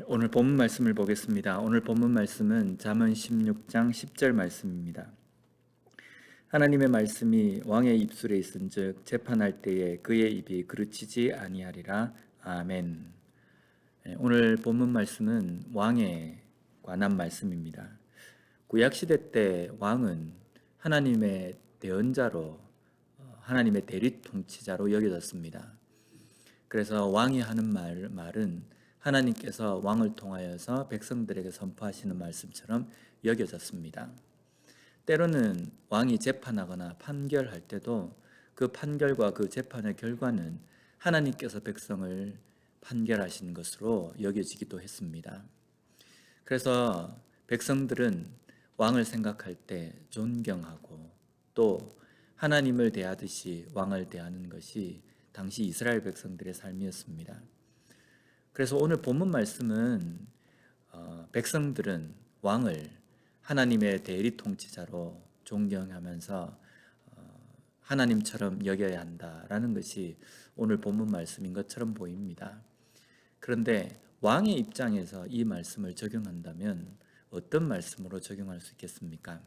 오늘 본문 말씀을 보겠습니다. 오늘 본문 말씀은 잠언 16장 10절 말씀입니다. 하나님의 말씀이 왕의 입술에 있은즉 재판할 때에 그의 입이 그르치지 아니하리라. 아멘. 오늘 본문 말씀은 왕에 관한 말씀입니다. 구약 시대 때 왕은 하나님의 대언자로 하나님의 대리 통치자로 여겨졌습니다. 그래서 왕이 하는 말은 하나님께서 왕을 통하여서 백성들에게 선포하시는 말씀처럼 여겨졌습니다. 때로는 왕이 재판하거나 판결할 때도 그 판결과 그 재판의 결과는 하나님께서 백성을 판결하신 것으로 여겨지기도 했습니다. 그래서 백성들은 왕을 생각할 때 존경하고 또 하나님을 대하듯이 왕을 대하는 것이 당시 이스라엘 백성들의 삶이었습니다. 그래서 오늘 본문 말씀은 백성들은 왕을 하나님의 대리 통치자로 존경하면서 하나님처럼 여겨야 한다라는 것이 오늘 본문 말씀인 것처럼 보입니다. 그런데 왕의 입장에서 이 말씀을 적용한다면 어떤 말씀으로 적용할 수 있겠습니까?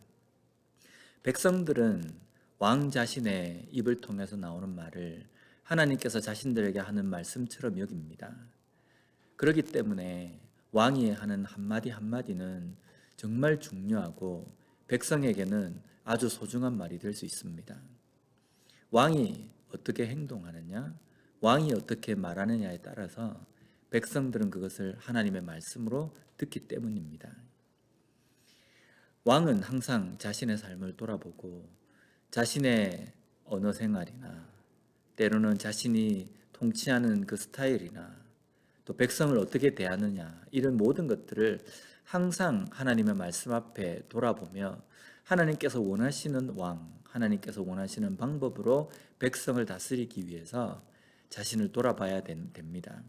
백성들은 왕 자신의 입을 통해서 나오는 말을 하나님께서 자신들에게 하는 말씀처럼 여깁니다. 그렇기 때문에 왕이 하는 한마디 한마디는 정말 중요하고 백성에게는 아주 소중한 말이 될 수 있습니다. 왕이 어떻게 행동하느냐, 왕이 어떻게 말하느냐에 따라서 백성들은 그것을 하나님의 말씀으로 듣기 때문입니다. 왕은 항상 자신의 삶을 돌아보고 자신의 언어 생활이나 때로는 자신이 통치하는 그 스타일이나 또 백성을 어떻게 대하느냐 이런 모든 것들을 항상 하나님의 말씀 앞에 돌아보며 하나님께서 원하시는 왕, 하나님께서 원하시는 방법으로 백성을 다스리기 위해서 자신을 돌아봐야 됩니다.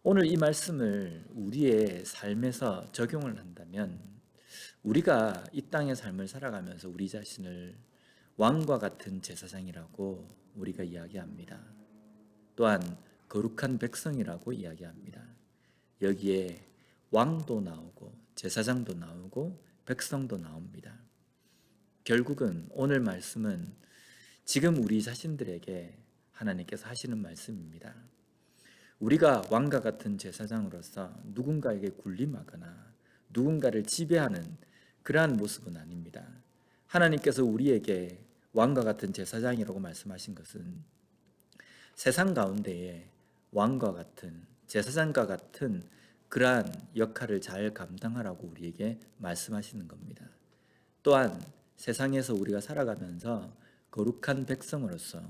오늘 이 말씀을 우리의 삶에서 적용을 한다면 우리가 이 땅의 삶을 살아가면서 우리 자신을 왕과 같은 제사장이라고 우리가 이야기합니다. 또한 거룩한 백성이라고 이야기합니다. 여기에 왕도 나오고 제사장도 나오고 백성도 나옵니다. 결국은 오늘 말씀은 지금 우리 자신들에게 하나님께서 하시는 말씀입니다. 우리가 왕과 같은 제사장으로서 누군가에게 군림하거나 누군가를 지배하는 그러한 모습은 아닙니다. 하나님께서 우리에게 왕과 같은 제사장이라고 말씀하신 것은 세상 가운데에 왕과 같은 제사장과 같은 그러한 역할을 잘 감당하라고 우리에게 말씀하시는 겁니다. 또한 세상에서 우리가 살아가면서 거룩한 백성으로서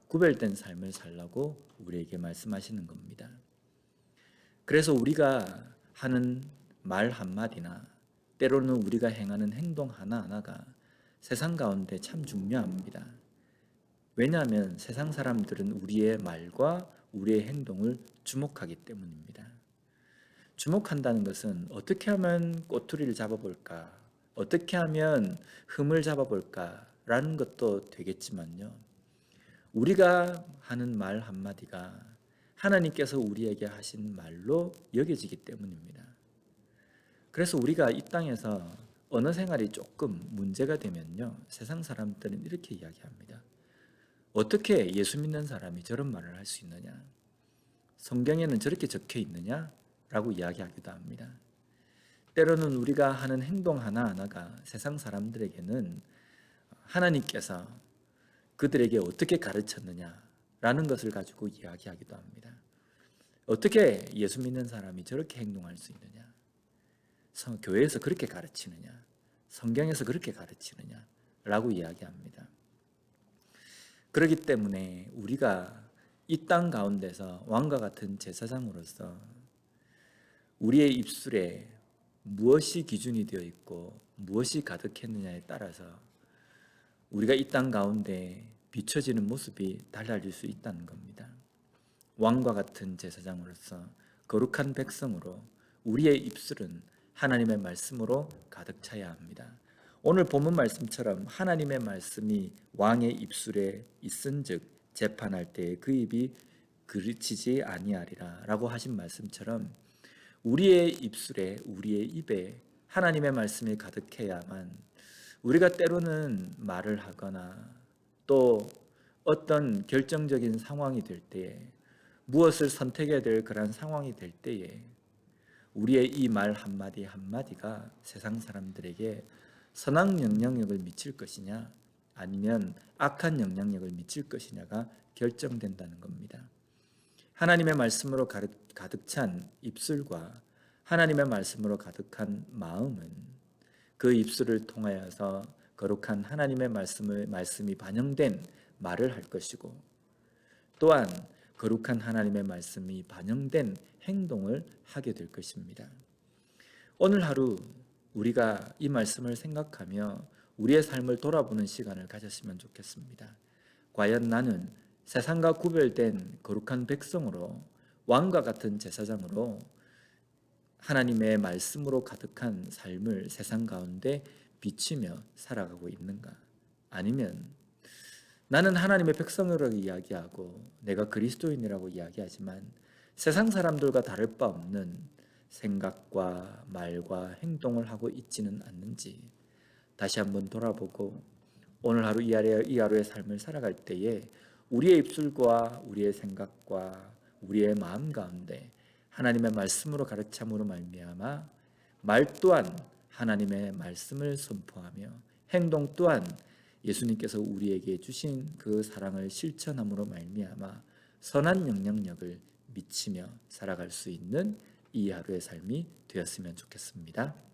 구별된 삶을 살라고 우리에게 말씀하시는 겁니다. 그래서 우리가 하는 말 한마디나 때로는 우리가 행하는 행동 하나하나가 세상 가운데 참 중요합니다. 왜냐하면 세상 사람들은 우리의 말과 우리의 행동을 주목하기 때문입니다. 주목한다는 것은 어떻게 하면 꼬투리를 잡아볼까, 어떻게 하면 흠을 잡아볼까라는 것도 되겠지만요. 우리가 하는 말 한마디가 하나님께서 우리에게 하신 말로 여겨지기 때문입니다. 그래서 우리가 이 땅에서 언어 생활이 조금 문제가 되면요, 세상 사람들은 이렇게 이야기합니다. 어떻게 예수 믿는 사람이 저런 말을 할 수 있느냐? 성경에는 저렇게 적혀 있느냐? 라고 이야기하기도 합니다. 때로는 우리가 하는 행동 하나하나가 세상 사람들에게는 하나님께서 그들에게 어떻게 가르쳤느냐라는 것을 가지고 이야기하기도 합니다. 어떻게 예수 믿는 사람이 저렇게 행동할 수 있느냐? 교회에서 그렇게 가르치느냐? 성경에서 그렇게 가르치느냐? 라고 이야기합니다. 그렇기 때문에 우리가 이 땅 가운데서 왕과 같은 제사장으로서 우리의 입술에 무엇이 기준이 되어 있고 무엇이 가득했느냐에 따라서 우리가 이 땅 가운데 비춰지는 모습이 달라질 수 있다는 겁니다. 왕과 같은 제사장으로서 거룩한 백성으로 우리의 입술은 하나님의 말씀으로 가득 차야 합니다. 오늘 본문 말씀처럼 하나님의 말씀이 왕의 입술에 있은즉 재판할 때에 그 입이 그르치지 아니하리라 라고 하신 말씀처럼 우리의 입술에, 우리의 입에 하나님의 말씀이 가득해야만 우리가 때로는 말을 하거나 또 어떤 결정적인 상황이 될 때에, 무엇을 선택해야 될 그런 상황이 될 때에 우리의 이 말 한마디 한마디가 세상 사람들에게 선한 영향력을 미칠 것이냐 아니면 악한 영향력을 미칠 것이냐가 결정된다는 겁니다. 하나님의 말씀으로 가득 찬 입술과 하나님의 말씀으로 가득한 마음은 그 입술을 통하여서 거룩한 하나님의 말씀이 반영된 말을 할 것이고, 또한 거룩한 하나님의 말씀이 반영된 행동을 하게 될 것입니다. 오늘 하루 우리가 이 말씀을 생각하며 우리의 삶을 돌아보는 시간을 가졌으면 좋겠습니다. 과연 나는 세상과 구별된 거룩한 백성으로, 왕과 같은 제사장으로 하나님의 말씀으로 가득한 삶을 세상 가운데 비치며 살아가고 있는가? 아니면 나는 하나님의 백성이라고 이야기하고 내가 그리스도인이라고 이야기하지만 세상 사람들과 다를 바 없는 생각과 말과 행동을 하고 있지는 않는지 다시 한번 돌아보고, 오늘 하루 이 하루의 삶을 살아갈 때에 우리의 입술과 우리의 생각과 우리의 마음 가운데 하나님의 말씀으로 가르침으로 말미암아 말 또한 하나님의 말씀을 선포하며 행동 또한 예수님께서 우리에게 주신 그 사랑을 실천함으로 말미암아 선한 영향력을 미치며 살아갈 수 있는 이 하루의 삶이 되었으면 좋겠습니다.